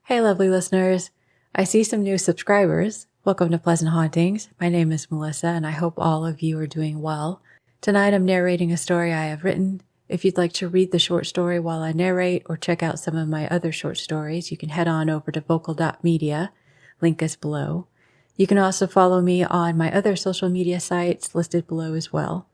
Hey, lovely listeners. I see some new subscribers. Welcome to Pleasant Hauntings. My name is Melissa, and I hope all of you are doing well. Tonight, I'm narrating a story I have written. If you'd like to read the short story while I narrate or check out some of my other short stories, you can head on over to vocal.media. Link is below. You can also follow me on my other social media sites listed below as well.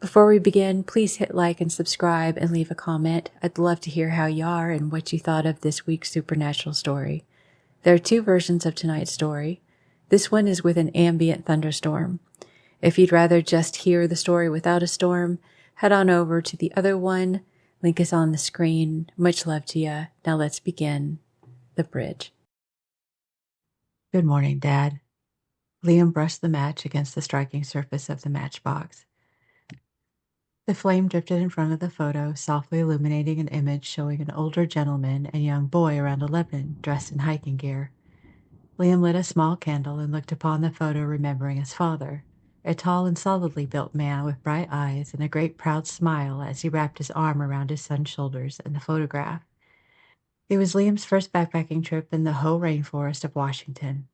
Before we begin, please hit like and subscribe and leave a comment. I'd love to hear how you are and what you thought of this week's supernatural story. There are two versions of tonight's story. This one is with an ambient thunderstorm. If you'd rather just hear the story without a storm, head on over to the other one. Link is on the screen. Much love to you. Now let's begin. The Bridge. Good morning, Dad. Liam brushed the match against the striking surface of the matchbox. The flame drifted in front of the photo, softly illuminating an image showing an older gentleman and young boy around 11, dressed in hiking gear. Liam lit a small candle and looked upon the photo, remembering his father, a tall and solidly built man with bright eyes and a great proud smile as he wrapped his arm around his son's shoulders in the photograph. It was Liam's first backpacking trip in the Hoh Rainforest of Washington.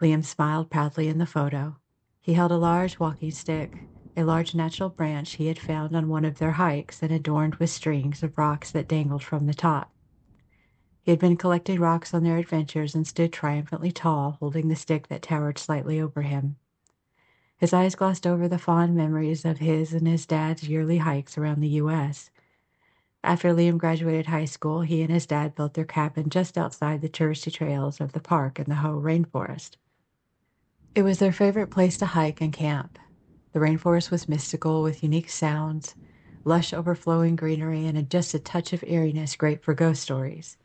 Liam smiled proudly in the photo. He held a large walking stick, a large natural branch he had found on one of their hikes and adorned with strings of rocks that dangled from the top. He had been collecting rocks on their adventures and stood triumphantly tall, holding the stick that towered slightly over him. His eyes glossed over the fond memories of his and his dad's yearly hikes around the U.S. After Liam graduated high school, he and his dad built their cabin just outside the touristy trails of the park in the Hoh Rainforest. It was their favorite place to hike and camp. The rainforest was mystical with unique sounds, lush overflowing greenery, and just a touch of eeriness great for ghost stories.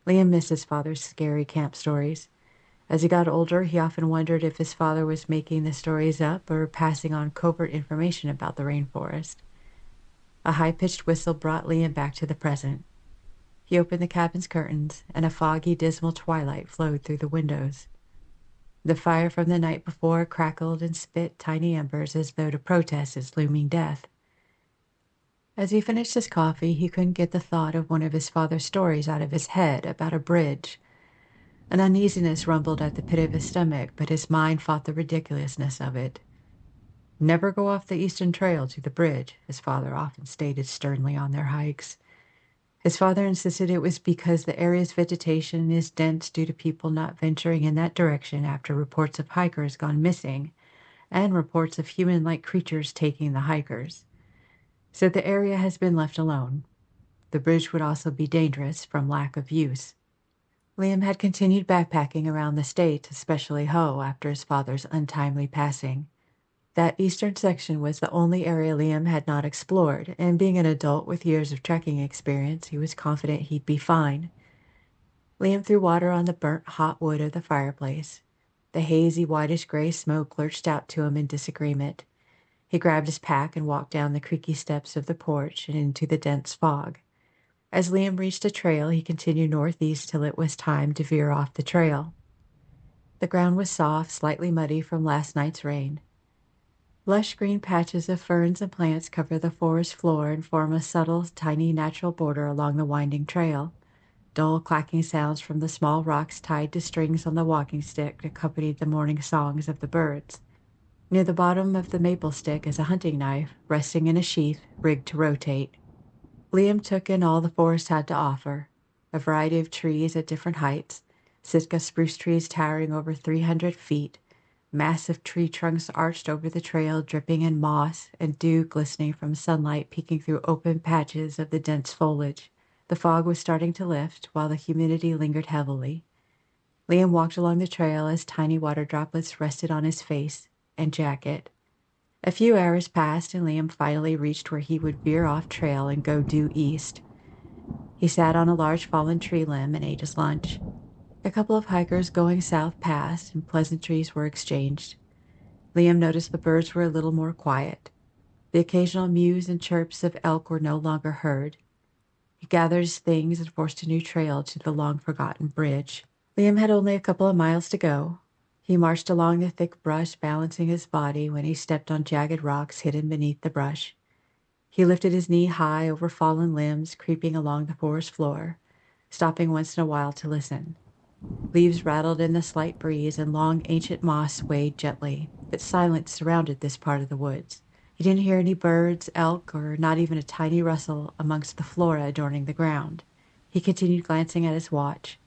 Liam missed his father's scary camp stories. As he got older, he often wondered if his father was making the stories up or passing on covert information about the rainforest. A high-pitched whistle brought Liam back to the present. He opened the cabin's curtains, and a foggy, dismal twilight flowed through the windows. The fire from the night before crackled and spit tiny embers as though to protest its looming death. As he finished his coffee, he couldn't get the thought of one of his father's stories out of his head about a bridge. An uneasiness rumbled at the pit of his stomach, but his mind fought the ridiculousness of it. Never go off the eastern trail to the bridge, his father often stated sternly on their hikes. His father insisted it was because the area's vegetation is dense due to people not venturing in that direction after reports of hikers gone missing and reports of human-like creatures taking the hikers. So the area has been left alone. The bridge would also be dangerous from lack of use. Liam had continued backpacking around the state, especially Hoh, after his father's untimely passing. That eastern section was the only area Liam had not explored, and being an adult with years of trekking experience, he was confident he'd be fine. Liam threw water on the burnt hot wood of the fireplace. The hazy whitish-gray smoke lurched out to him in disagreement. He grabbed his pack and walked down the creaky steps of the porch and into the dense fog. As Liam reached a trail, he continued northeast till it was time to veer off the trail. The ground was soft, slightly muddy from last night's rain. Lush green patches of ferns and plants cover the forest floor and form a subtle, tiny natural border along the winding trail. Dull clacking sounds from the small rocks tied to strings on the walking stick accompanied the morning songs of the birds. Near the bottom of the maple stick is a hunting knife, resting in a sheath, rigged to rotate. Liam took in all the forest had to offer, a variety of trees at different heights, Sitka spruce trees towering over 300 feet, massive tree trunks arched over the trail, dripping in moss, and dew glistening from sunlight peeking through open patches of the dense foliage. The fog was starting to lift, while the humidity lingered heavily. Liam walked along the trail as tiny water droplets rested on his face and jacket. A few hours passed, and Liam finally reached where he would veer off trail and go due east. He sat on a large fallen tree limb and ate his lunch. A couple of hikers going south passed, and pleasantries were exchanged. Liam noticed the birds were a little more quiet. The occasional mews and chirps of elk were no longer heard. He gathered his things and forced a new trail to the long-forgotten bridge. Liam had only a couple of miles to go. He marched along the thick brush, balancing his body when he stepped on jagged rocks hidden beneath the brush. He lifted his knee high over fallen limbs, creeping along the forest floor. stopping once in a while to listen. Leaves rattled in the slight breeze, and long ancient moss swayed gently, but silence surrounded this part of the woods. He didn't hear any birds, elk, or not even a tiny rustle amongst the flora adorning the ground. He continued glancing at his watch.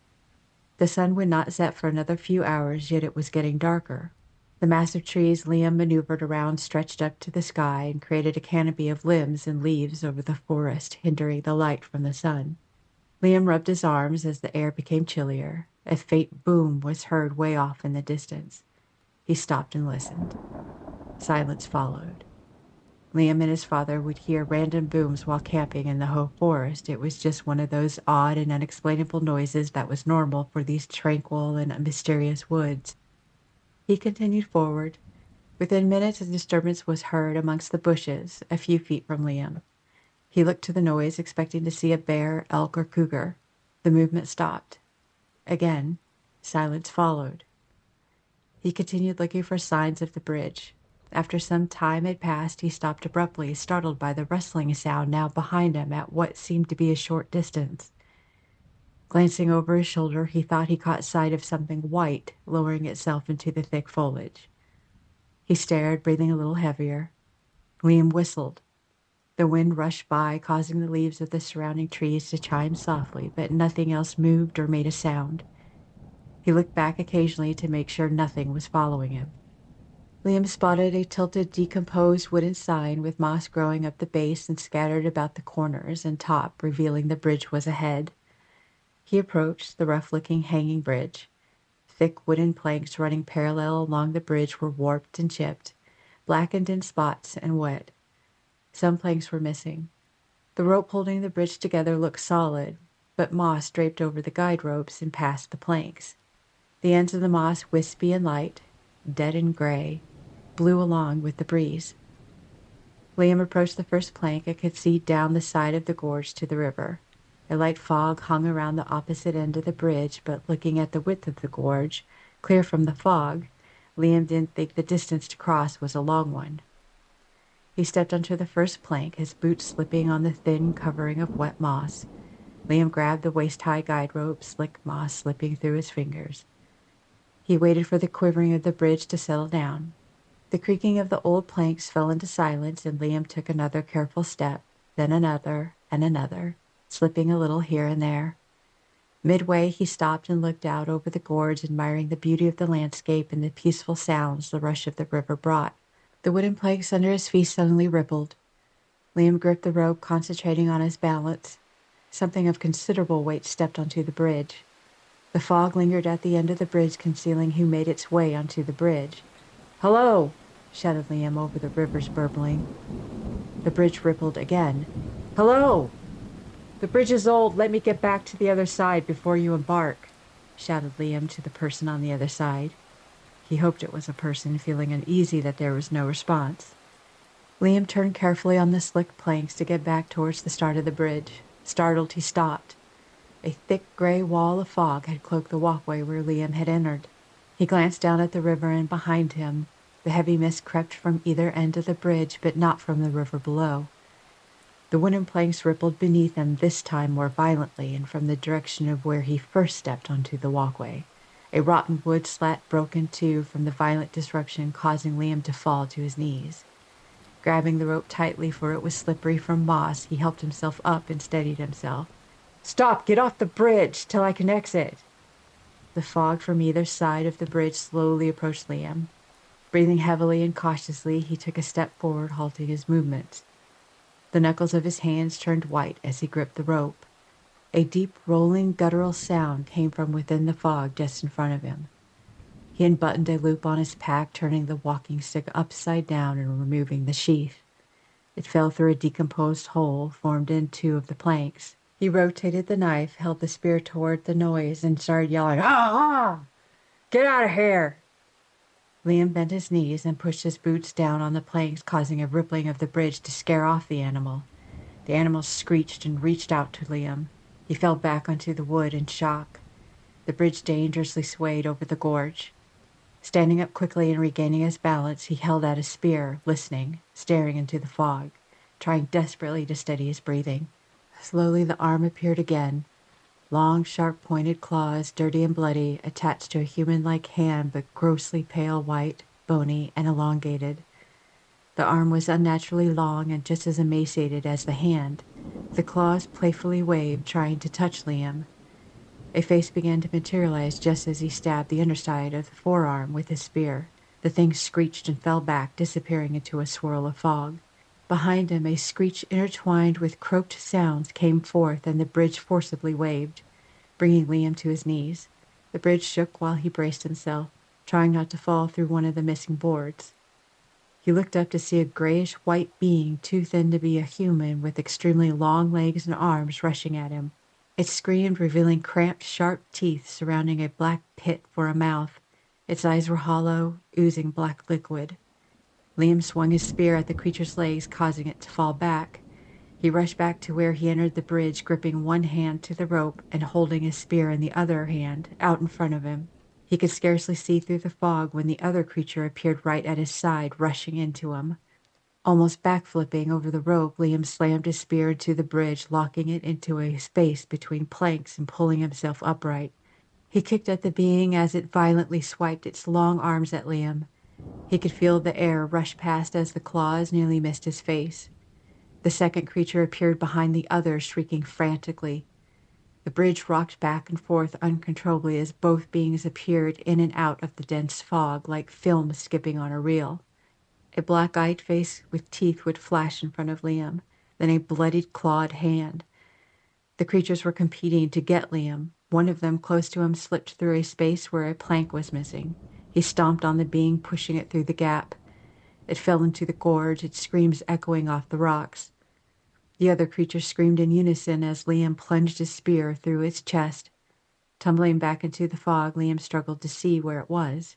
The sun would not set for another few hours, yet it was getting darker. The massive trees Liam maneuvered around stretched up to the sky and created a canopy of limbs and leaves over the forest, hindering the light from the sun. Liam rubbed his arms as the air became chillier. A faint boom was heard way off in the distance. He stopped and listened. Silence followed. Liam and his father would hear random booms while camping in the Hoh Forest. It was just one of those odd and unexplainable noises that was normal for these tranquil and mysterious woods. He continued forward. Within minutes, a disturbance was heard amongst the bushes, a few feet from Liam. He looked to the noise, expecting to see a bear, elk, or cougar. The movement stopped. Again, silence followed. He continued looking for signs of the bridge. After some time had passed, he stopped abruptly, startled by the rustling sound now behind him at what seemed to be a short distance. Glancing over his shoulder, he thought he caught sight of something white lowering itself into the thick foliage. He stared, breathing a little heavier. Liam whistled. The wind rushed by, causing the leaves of the surrounding trees to chime softly, but nothing else moved or made a sound. He looked back occasionally to make sure nothing was following him. Liam spotted a tilted, decomposed wooden sign with moss growing up the base and scattered about the corners and top, revealing the bridge was ahead. He approached the rough-looking hanging bridge. Thick wooden planks running parallel along the bridge were warped and chipped, blackened in spots and wet. Some planks were missing. The rope holding the bridge together looked solid, but moss draped over the guide ropes and past the planks. The ends of the moss, wispy and light, dead and gray, blew along with the breeze. Liam approached the first plank and could see down the side of the gorge to the river. A light fog hung around the opposite end of the bridge, but looking at the width of the gorge, clear from the fog, Liam didn't think the distance to cross was a long one. He stepped onto the first plank, his boots slipping on the thin covering of wet moss. Liam grabbed the waist-high guide rope, slick moss slipping through his fingers. He waited for the quivering of the bridge to settle down. The creaking of the old planks fell into silence, and Liam took another careful step, then another and another, slipping a little here and there. Midway, he stopped and looked out over the gorge, admiring the beauty of the landscape and the peaceful sounds the rush of the river brought. The wooden planks under his feet suddenly rippled. Liam gripped the rope, concentrating on his balance. Something of considerable weight stepped onto the bridge. The fog lingered at the end of the bridge, concealing who made its way onto the bridge. "Hello!" shouted Liam over the river's burbling. The bridge rippled again. "Hello! The bridge is old. Let me get back to the other side before you embark," shouted Liam to the person on the other side. He hoped it was a person, feeling uneasy that there was no response. Liam turned carefully on the slick planks to get back towards the start of the bridge. Startled, he stopped. A thick gray wall of fog had cloaked the walkway where Liam had entered. He glanced down at the river, and behind him, the heavy mist crept from either end of the bridge, but not from the river below. The wooden planks rippled beneath him, this time more violently, and from the direction of where he first stepped onto the walkway. A rotten wood slat broke in two from the violent disruption, causing Liam to fall to his knees. Grabbing the rope tightly, for it was slippery from moss, he helped himself up and steadied himself. "Stop! Get off the bridge till I can exit!" The fog from either side of the bridge slowly approached Liam. Breathing heavily and cautiously, he took a step forward, halting his movements. The knuckles of his hands turned white as he gripped the rope. A deep, rolling, guttural sound came from within the fog just in front of him. He unbuttoned a loop on his pack, turning the walking stick upside down and removing the sheath. It fell through a decomposed hole formed in two of the planks. He rotated the knife, held the spear toward the noise, and started yelling, "Ah! Get out of here!" Liam bent his knees and pushed his boots down on the planks, causing a rippling of the bridge to scare off the animal. The animal screeched and reached out to Liam. He fell back onto the wood in shock. The bridge dangerously swayed over the gorge. Standing up quickly and regaining his balance, he held out his spear, listening, staring into the fog, trying desperately to steady his breathing. Slowly the arm appeared again. Long, sharp-pointed claws, dirty and bloody, attached to a human-like hand but grossly pale white, bony, and elongated. The arm was unnaturally long and just as emaciated as the hand. The claws playfully waved, trying to touch Liam. A face began to materialize just as he stabbed the underside of the forearm with his spear. The thing screeched and fell back, disappearing into a swirl of fog. Behind him, a screech intertwined with croaked sounds came forth, and the bridge forcibly waved, bringing Liam to his knees. The bridge shook while he braced himself, trying not to fall through one of the missing boards. He looked up to see a grayish-white being, too thin to be a human, with extremely long legs and arms, rushing at him. It screamed, revealing cramped, sharp teeth surrounding a black pit for a mouth. Its eyes were hollow, oozing black liquid. Liam swung his spear at the creature's legs, causing it to fall back. He rushed back to where he entered the bridge, gripping one hand to the rope and holding his spear in the other hand out in front of him. He could scarcely see through the fog when the other creature appeared right at his side, rushing into him. Almost backflipping over the rope, Liam slammed his spear into the bridge, locking it into a space between planks and pulling himself upright. He kicked at the being as it violently swiped its long arms at Liam. He could feel the air rush past as the claws nearly missed his face. The second creature appeared behind the other, shrieking frantically. The bridge rocked back and forth uncontrollably as both beings appeared in and out of the dense fog, like film skipping on a reel. A black-eyed face with teeth would flash in front of Liam, then a bloodied, clawed hand. The creatures were competing to get Liam. One of them, close to him, slipped through a space where a plank was missing. He stomped on the being, pushing it through the gap. It fell into the gorge, its screams echoing off the rocks. The other creature screamed in unison as Liam plunged his spear through its chest. Tumbling back into the fog, Liam struggled to see where it was.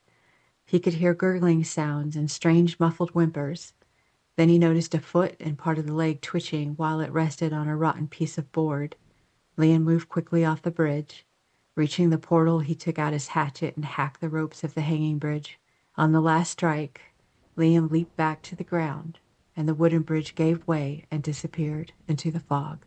He could hear gurgling sounds and strange muffled whimpers. Then he noticed a foot and part of the leg twitching while it rested on a rotten piece of board. Liam moved quickly off the bridge. Reaching the portal, he took out his hatchet and hacked the ropes of the hanging bridge. On the last strike, Liam leaped back to the ground, and the wooden bridge gave way and disappeared into the fog.